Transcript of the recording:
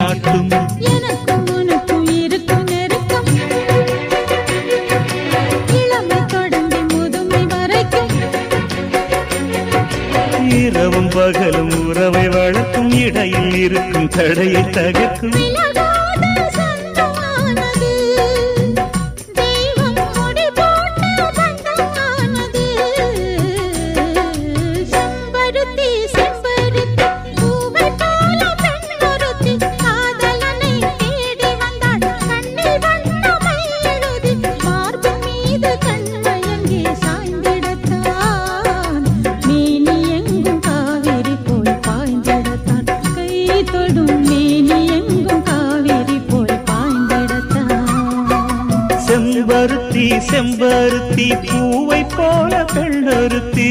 காட்டும். எனக்கும் உனக்கும் இருக்கும் நெருக்கம் இளமை தொடங்கி முதுமை வரைக்கும். இரவும் பகலும் உறவை வளர்க்கும் இடையில் இருக்கும் தடையை தகர்க்கும். செம்பருத்தி செம்பருத்தி பூவை போல பெண்ணொருத்தி